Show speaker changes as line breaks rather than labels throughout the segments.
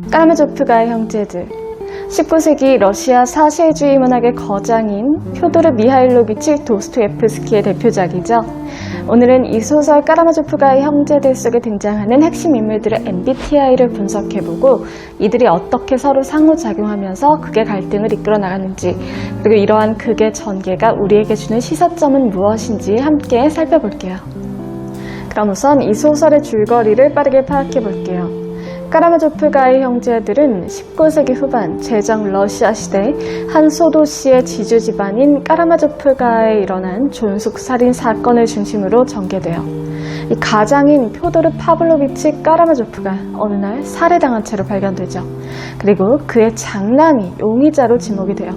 까라마조프가의 형제들. 19세기 러시아 사실주의 문학의 거장인 표도르 미하일로비치 도스토옙스키의 대표작이죠. 오늘은 이 소설 까라마조프가의 형제들 속에 등장하는 핵심 인물들의 MBTI를 분석해보고 이들이 어떻게 서로 상호작용하면서 극의 갈등을 이끌어 나가는지, 그리고 이러한 극의 전개가 우리에게 주는 시사점은 무엇인지 함께 살펴볼게요. 그럼 우선 이 소설의 줄거리를 빠르게 파악해볼게요. 까라마조프가의 형제들은 19세기 후반 제정 러시아 시대 한 소도시의 지주 집안인 까라마조프가에 일어난 존속살인 사건을 중심으로 전개돼요. 이 가장인 표도르 파블로비치 까라마조프가 어느 날 살해당한 채로 발견되죠. 그리고 그의 장남이 용의자로 지목이 돼요.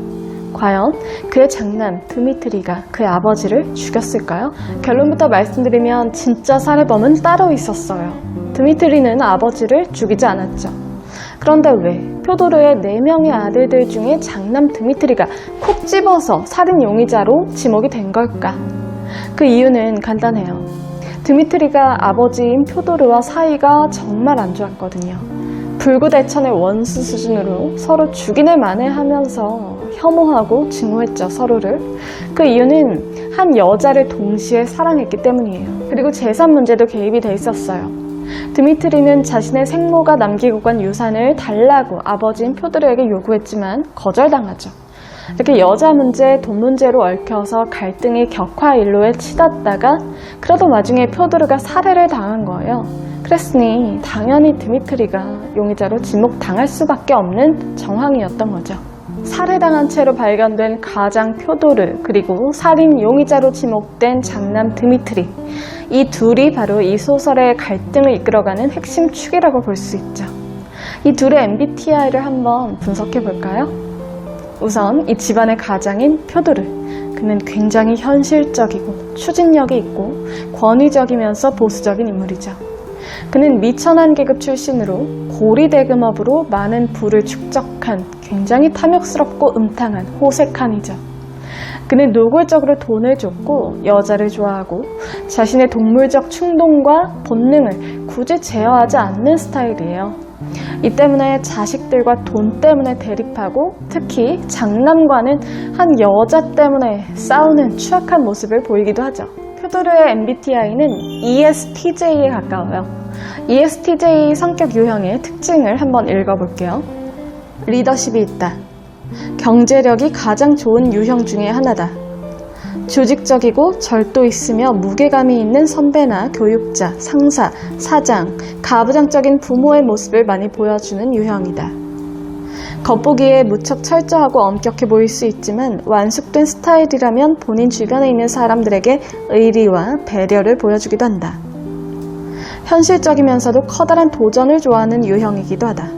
과연 그의 장남 드미트리가 그의 아버지를 죽였을까요? 결론부터 말씀드리면 진짜 살해범은 따로 있었어요. 드미트리는 아버지를 죽이지 않았죠. 그런데 왜 표도르의 4명의 아들들 중에 장남 드미트리가 콕 집어서 살인 용의자로 지목이 된 걸까? 그 이유는 간단해요. 드미트리가 아버지인 표도르와 사이가 정말 안 좋았거든요. 불구대천의 원수 수준으로 서로 죽이네 마네하면서 혐오하고 증오했죠, 서로를. 그 이유는 한 여자를 동시에 사랑했기 때문이에요. 그리고 재산 문제도 개입이 돼 있었어요. 드미트리는 자신의 생모가 남기고 간 유산을 달라고 아버지인 표도르에게 요구했지만 거절당하죠. 이렇게 여자 문제, 돈 문제로 얽혀서 갈등이 격화일로에 치닫다가 그러던 와중에 표도르가 살해를 당한 거예요. 그랬으니 당연히 드미트리가 용의자로 지목당할 수밖에 없는 정황이었던 거죠. 살해당한 채로 발견된 가장 표도르, 그리고 살인 용의자로 지목된 장남 드미트리, 이 둘이 바로 이 소설의 갈등을 이끌어가는 핵심 축이라고 볼 수 있죠. 이 둘의 MBTI를 한번 분석해 볼까요? 우선 이 집안의 가장인 표도르, 그는 굉장히 현실적이고 추진력이 있고 권위적이면서 보수적인 인물이죠. 그는 미천한 계급 출신으로 고리대금업으로 많은 부를 축적한 굉장히 탐욕스럽고 음탕한 호색한이죠. 그는 노골적으로 돈을 줬고 여자를 좋아하고 자신의 동물적 충동과 본능을 굳이 제어하지 않는 스타일이에요. 이 때문에 자식들과 돈 때문에 대립하고 특히 장남과는 한 여자 때문에 싸우는 추악한 모습을 보이기도 하죠. 표도르의 MBTI는 ESTJ에 가까워요. ESTJ 성격 유형의 특징을 한번 읽어볼게요. 리더십이 있다. 경제력이 가장 좋은 유형 중에 하나다. 조직적이고 절도 있으며 무게감이 있는 선배나 교육자, 상사, 사장, 가부장적인 부모의 모습을 많이 보여주는 유형이다. 겉보기에 무척 철저하고 엄격해 보일 수 있지만 완숙된 스타일이라면 본인 주변에 있는 사람들에게 의리와 배려를 보여주기도 한다. 현실적이면서도 커다란 도전을 좋아하는 유형이기도 하다.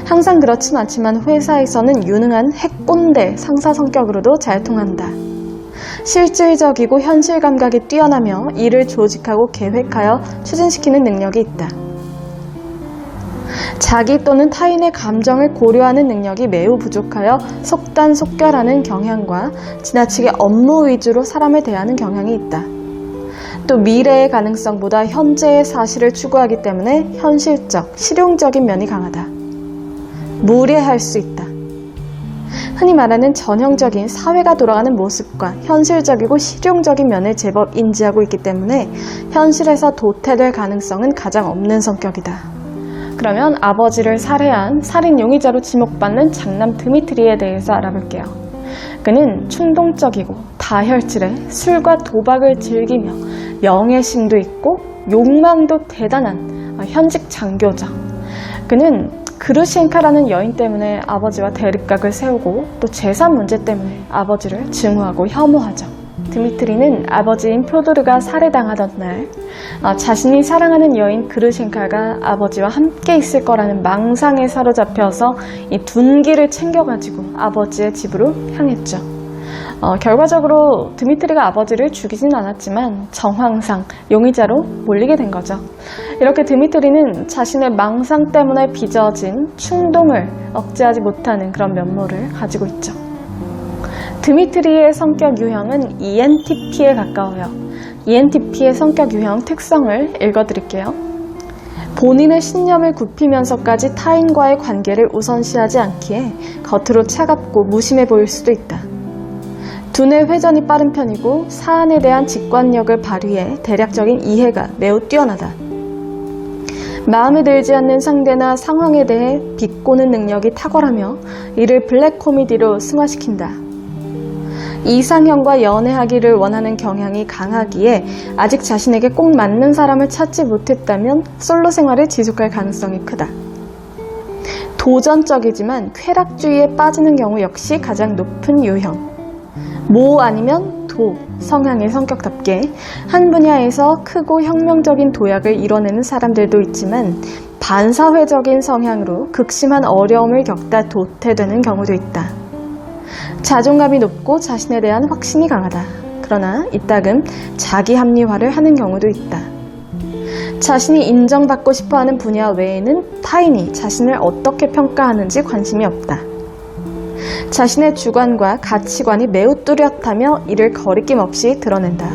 항상 그렇진 않지만 회사에서는 유능한 핵꼰대 상사 성격으로도 잘 통한다. 실질적이고 현실 감각이 뛰어나며 일을 조직하고 계획하여 추진시키는 능력이 있다. 자기 또는 타인의 감정을 고려하는 능력이 매우 부족하여 속단속결하는 경향과 지나치게 업무 위주로 사람을 대하는 경향이 있다. 또 미래의 가능성보다 현재의 사실을 추구하기 때문에 현실적, 실용적인 면이 강하다. 무례할 수 있다. 흔히 말하는 전형적인 사회가 돌아가는 모습과 현실적이고 실용적인 면을 제법 인지하고 있기 때문에 현실에서 도태될 가능성은 가장 없는 성격이다. 그러면 아버지를 살해한 살인 용의자로 지목받는 장남 드미트리에 대해서 알아볼게요. 그는 충동적이고 다혈질에 술과 도박을 즐기며 영예심도 있고 욕망도 대단한 현직 장교죠. 그는 그루시엔카라는 여인 때문에 아버지와 대립각을 세우고 또 재산 문제 때문에 아버지를 증오하고 혐오하죠. 드미트리는 아버지인 표도르가 살해당하던 날 자신이 사랑하는 여인 그루시엔카가 아버지와 함께 있을 거라는 망상에 사로잡혀서 이 둔기를 챙겨가지고 아버지의 집으로 향했죠. 결과적으로 드미트리가 아버지를 죽이진 않았지만 정황상 용의자로 몰리게 된 거죠. 이렇게 드미트리는 자신의 망상 때문에 빚어진 충동을 억제하지 못하는 그런 면모를 가지고 있죠. 드미트리의 성격 유형은 ENTP에 가까워요. ENTP의 성격 유형 특성을 읽어드릴게요. 본인의 신념을 굽히면서까지 타인과의 관계를 우선시하지 않기에 겉으로 차갑고 무심해 보일 수도 있다. 두뇌 회전이 빠른 편이고 사안에 대한 직관력을 발휘해 대략적인 이해가 매우 뛰어나다. 마음에 들지 않는 상대나 상황에 대해 비꼬는 능력이 탁월하며 이를 블랙 코미디로 승화시킨다. 이상형과 연애하기를 원하는 경향이 강하기에 아직 자신에게 꼭 맞는 사람을 찾지 못했다면 솔로 생활을 지속할 가능성이 크다. 도전적이지만 쾌락주의에 빠지는 경우 역시 가장 높은 유형. 모 아니면 도 성향의 성격답게 한 분야에서 크고 혁명적인 도약을 이뤄내는 사람들도 있지만 반사회적인 성향으로 극심한 어려움을 겪다 도태되는 경우도 있다. 자존감이 높고 자신에 대한 확신이 강하다. 그러나 이따금 자기 합리화를 하는 경우도 있다. 자신이 인정받고 싶어하는 분야 외에는 타인이 자신을 어떻게 평가하는지 관심이 없다. 자신의 주관과 가치관이 매우 뚜렷하며 이를 거리낌 없이 드러낸다.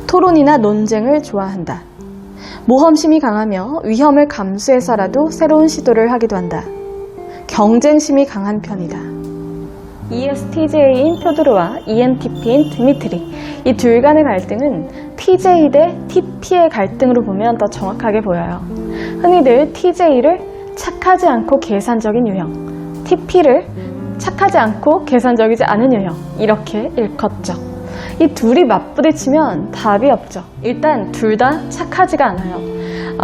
토론이나 논쟁을 좋아한다. 모험심이 강하며 위험을 감수해서라도 새로운 시도를 하기도 한다. 경쟁심이 강한 편이다. ESTJ인 표드르와 ENTP인 드미트리, 이 둘 간의 갈등은 TJ 대 TP의 갈등으로 보면 더 정확하게 보여요. 흔히들 TJ를 착하지 않고 계산적인 유형, TP를 착하지 않고 계산적이지 않은 유형, 이렇게 일컫죠. 이 둘이 맞부딪히면 답이 없죠. 일단 둘 다 착하지가 않아요.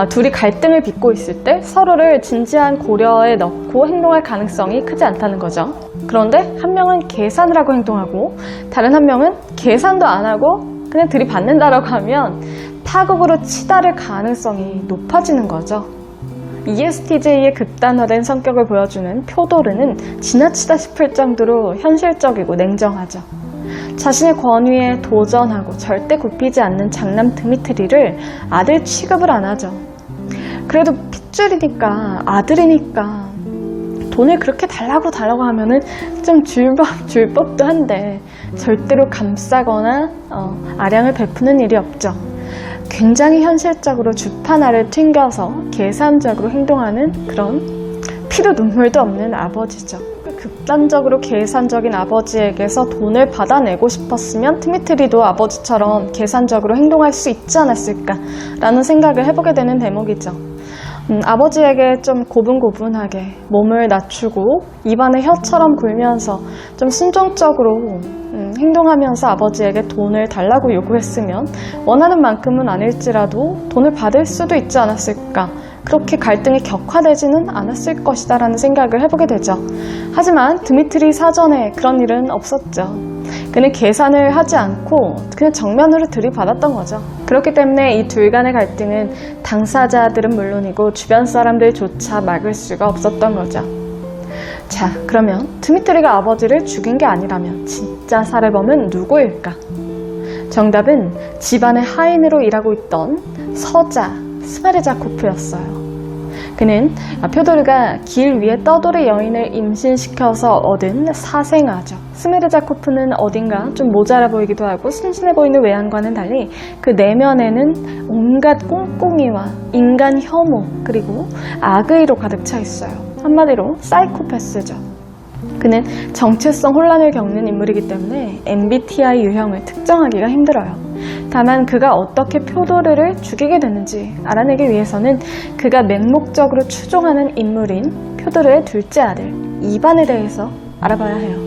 둘이 갈등을 빚고 있을 때 서로를 진지한 고려에 넣고 행동할 가능성이 크지 않다는 거죠. 그런데 한 명은 계산을 하고 행동하고 다른 한 명은 계산도 안 하고 그냥 들이받는다라고 하면 파국으로 치달을 가능성이 높아지는 거죠. ESTJ의 극단화된 성격을 보여주는 표도르는 지나치다 싶을 정도로 현실적이고 냉정하죠. 자신의 권위에 도전하고 절대 굽히지 않는 장남 드미트리를 아들 취급을 안 하죠. 그래도 핏줄이니까 아들이니까 돈을 그렇게 달라고 하면은 좀 줄 법도 한데 절대로 감싸거나 아량을 베푸는 일이 없죠. 굉장히 현실적으로 주판알을 튕겨서 계산적으로 행동하는 그런 피도 눈물도 없는 아버지죠. 극단적으로 계산적인 아버지에게서 돈을 받아내고 싶었으면 드미트리도 아버지처럼 계산적으로 행동할 수 있지 않았을까라는 생각을 해보게 되는 대목이죠. 아버지에게 좀 고분고분하게 몸을 낮추고 입안에 혀처럼 굴면서 좀 순종적으로 행동하면서 아버지에게 돈을 달라고 요구했으면 원하는 만큼은 아닐지라도 돈을 받을 수도 있지 않았을까, 그렇게 갈등이 격화되지는 않았을 것이다 라는 생각을 해보게 되죠. 하지만 드미트리 사전에 그런 일은 없었죠. 그는 계산을 하지 않고 그냥 정면으로 들이받았던 거죠. 그렇기 때문에 이 둘 간의 갈등은 당사자들은 물론이고 주변 사람들조차 막을 수가 없었던 거죠. 자, 그러면 드미트리가 아버지를 죽인 게 아니라면 진짜 살해범은 누구일까? 정답은 집안의 하인으로 일하고 있던 서자 스메르자코프였어요. 그는 표도르가 길 위에 떠돌이 여인을 임신시켜서 얻은 사생아죠. 스메르자코프는 어딘가 좀 모자라 보이기도 하고 순진해 보이는 외양과는 달리 그 내면에는 온갖 꼼꼼이와 인간 혐오 그리고 악의로 가득 차 있어요. 한마디로 사이코패스죠. 그는 정체성 혼란을 겪는 인물이기 때문에 MBTI 유형을 특정하기가 힘들어요. 다만 그가 어떻게 표도르를 죽이게 됐는지 알아내기 위해서는 그가 맹목적으로 추종하는 인물인 표도르의 둘째 아들 이반에 대해서 알아봐야 해요.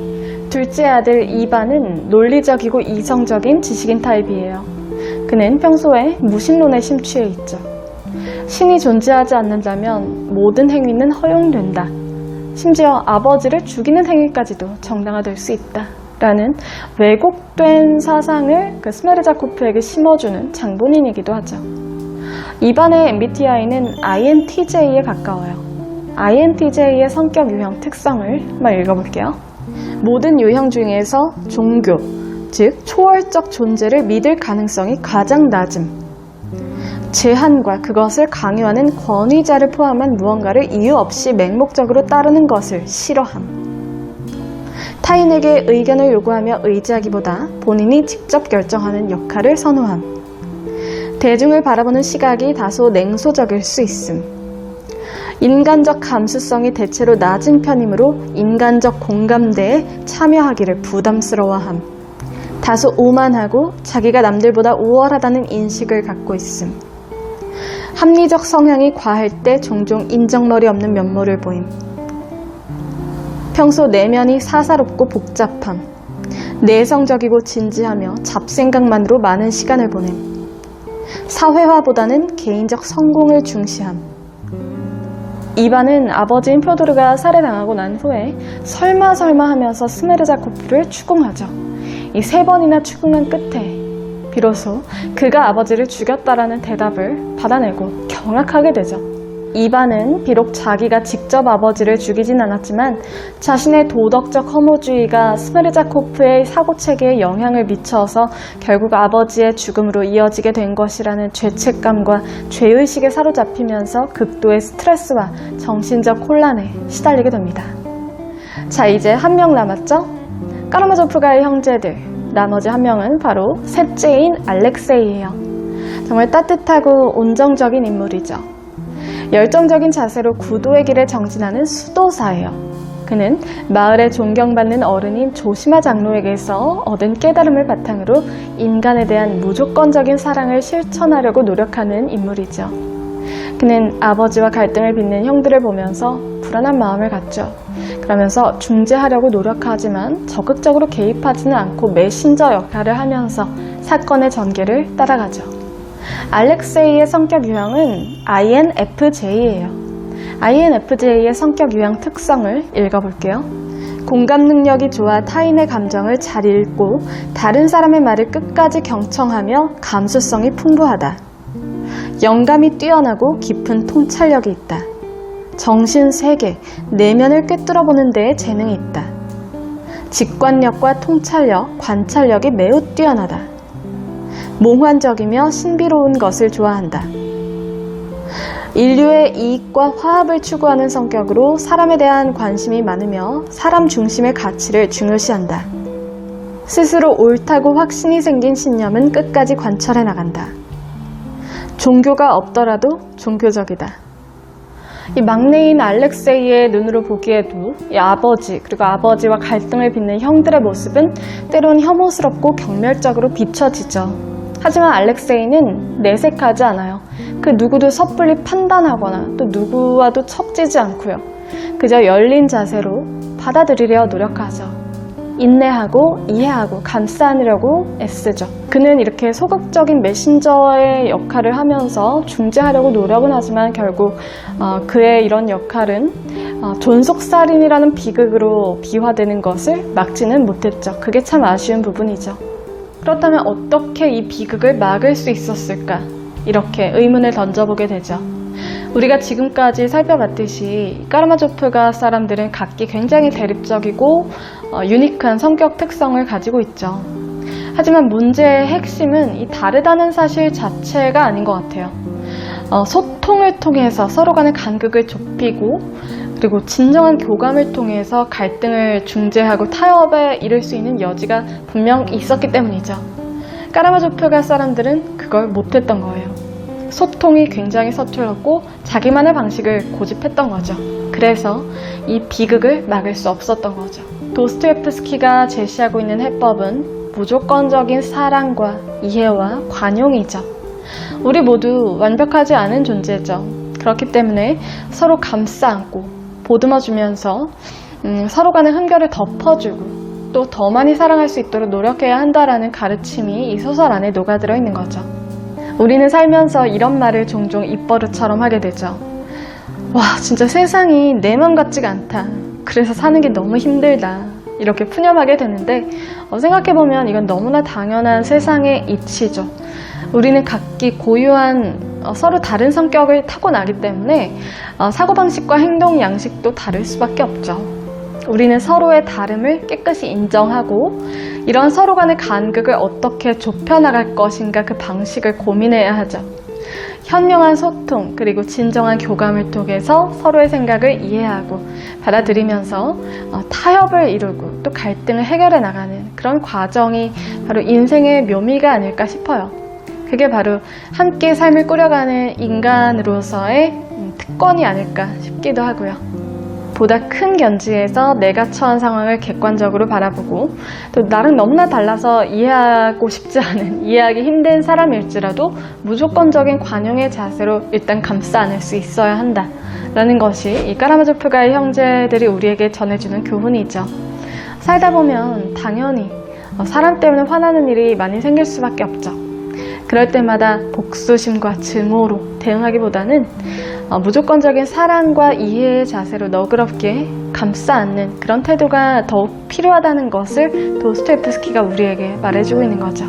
둘째 아들 이반은 논리적이고 이성적인 지식인 타입이에요. 그는 평소에 무신론에 심취해 있죠. 신이 존재하지 않는다면 모든 행위는 허용된다. 심지어 아버지를 죽이는 행위까지도 정당화될 수 있다. 라는 왜곡된 사상을 스메르자코프에게 심어주는 장본인이기도 하죠. 이반의 MBTI는 INTJ에 가까워요. INTJ의 성격 유형 특성을 한번 읽어볼게요. 모든 유형 중에서 종교, 즉 초월적 존재를 믿을 가능성이 가장 낮음. 제한과 그것을 강요하는 권위자를 포함한 무언가를 이유 없이 맹목적으로 따르는 것을 싫어함. 타인에게 의견을 요구하며 의지하기보다 본인이 직접 결정하는 역할을 선호함. 대중을 바라보는 시각이 다소 냉소적일 수 있음. 인간적 감수성이 대체로 낮은 편이므로 인간적 공감대에 참여하기를 부담스러워함. 다소 오만하고 자기가 남들보다 우월하다는 인식을 갖고 있음. 합리적 성향이 과할 때 종종 인정머리 없는 면모를 보임. 평소 내면이 사사롭고 복잡함. 내성적이고 진지하며 잡생각만으로 많은 시간을 보냄. 사회화보다는 개인적 성공을 중시함. 이반은 아버지인 표도르가 살해당하고 난 후에 설마 하면서 스메르자코프를 추궁하죠. 이 3번이나 추궁한 끝에 비로소 그가 아버지를 죽였다라는 대답을 받아내고 경악하게 되죠. 이반은 비록 자기가 직접 아버지를 죽이진 않았지만 자신의 도덕적 허무주의가 스메르자코프의 사고체계에 영향을 미쳐서 결국 아버지의 죽음으로 이어지게 된 것이라는 죄책감과 죄의식에 사로잡히면서 극도의 스트레스와 정신적 혼란에 시달리게 됩니다. 자, 이제 한 명 남았죠? 까라마조프가의 형제들. 나머지 한 명은 바로 셋째인 알렉세이예요. 정말 따뜻하고 온정적인 인물이죠. 열정적인 자세로 구도의 길을 정진하는 수도사예요. 그는 마을에 존경받는 어른인 조시마 장로에게서 얻은 깨달음을 바탕으로 인간에 대한 무조건적인 사랑을 실천하려고 노력하는 인물이죠. 그는 아버지와 갈등을 빚는 형들을 보면서 불안한 마음을 갖죠. 그러면서 중재하려고 노력하지만 적극적으로 개입하지는 않고 메신저 역할을 하면서 사건의 전개를 따라가죠. 알렉세이의 성격 유형은 INFJ예요. INFJ의 성격 유형 특성을 읽어볼게요. 공감 능력이 좋아 타인의 감정을 잘 읽고 다른 사람의 말을 끝까지 경청하며 감수성이 풍부하다. 영감이 뛰어나고 깊은 통찰력이 있다. 정신 세계, 내면을 꿰뚫어보는 데에 재능이 있다. 직관력과 통찰력, 관찰력이 매우 뛰어나다. 몽환적이며 신비로운 것을 좋아한다. 인류의 이익과 화합을 추구하는 성격으로 사람에 대한 관심이 많으며 사람 중심의 가치를 중요시한다. 스스로 옳다고 확신이 생긴 신념은 끝까지 관철해 나간다. 종교가 없더라도 종교적이다. 이 막내인 알렉세이의 눈으로 보기에도 이 아버지 그리고 아버지와 갈등을 빚는 형들의 모습은 때론 혐오스럽고 경멸적으로 비춰지죠. 하지만 알렉세이는 내색하지 않아요. 그 누구도 섣불리 판단하거나 또 누구와도 척지지 않고요. 그저 열린 자세로 받아들이려 노력하죠. 인내하고 이해하고 감싸려고 애쓰죠. 그는 이렇게 소극적인 메신저의 역할을 하면서 중재하려고 노력은 하지만 결국 그의 이런 역할은 존속살인이라는 비극으로 비화되는 것을 막지는 못했죠. 그게 참 아쉬운 부분이죠. 그렇다면 어떻게 이 비극을 막을 수 있었을까? 이렇게 의문을 던져보게 되죠. 우리가 지금까지 살펴봤듯이 까라마조프가 사람들은 각기 굉장히 대립적이고 유니크한 성격 특성을 가지고 있죠. 하지만 문제의 핵심은 이 다르다는 사실 자체가 아닌 것 같아요. 소통을 통해서 서로 간의 간극을 좁히고 그리고 진정한 교감을 통해서 갈등을 중재하고 타협에 이를 수 있는 여지가 분명 있었기 때문이죠. 까라마조프가 사람들은 그걸 못했던 거예요. 소통이 굉장히 서툴렀고 자기만의 방식을 고집했던 거죠. 그래서 이 비극을 막을 수 없었던 거죠. 도스토옙스키가 제시하고 있는 해법은 무조건적인 사랑과 이해와 관용이죠. 우리 모두 완벽하지 않은 존재죠. 그렇기 때문에 서로 감싸 안고 보듬어주면서 서로 간의 흠결을 덮어주고 또 더 많이 사랑할 수 있도록 노력해야 한다라는 가르침이 이 소설 안에 녹아들어 있는 거죠. 우리는 살면서 이런 말을 종종 입버릇처럼 하게 되죠. 와, 진짜 세상이 내 맘 같지가 않다. 그래서 사는 게 너무 힘들다. 이렇게 푸념하게 되는데 생각해보면 이건 너무나 당연한 세상의 이치죠. 우리는 각기 고유한 서로 다른 성격을 타고나기 때문에 사고방식과 행동 양식도 다를 수밖에 없죠. 우리는 서로의 다름을 깨끗이 인정하고 이런 서로 간의 간극을 어떻게 좁혀나갈 것인가 그 방식을 고민해야 하죠. 현명한 소통 그리고 진정한 교감을 통해서 서로의 생각을 이해하고 받아들이면서 타협을 이루고 또 갈등을 해결해 나가는 그런 과정이 바로 인생의 묘미가 아닐까 싶어요. 그게 바로 함께 삶을 꾸려가는 인간으로서의 특권이 아닐까 싶기도 하고요. 보다 큰 견지에서 내가 처한 상황을 객관적으로 바라보고 또 나랑 너무나 달라서 이해하고 싶지 않은, 이해하기 힘든 사람일지라도 무조건적인 관용의 자세로 일단 감싸 안을 수 있어야 한다 라는 것이 이 까라마조프가의 형제들이 우리에게 전해주는 교훈이죠. 살다 보면 당연히 사람 때문에 화나는 일이 많이 생길 수밖에 없죠. 그럴 때마다 복수심과 증오로 대응하기보다는 무조건적인 사랑과 이해의 자세로 너그럽게 감싸 안는 그런 태도가 더욱 필요하다는 것을 도스토옙스키가 우리에게 말해주고 있는 거죠.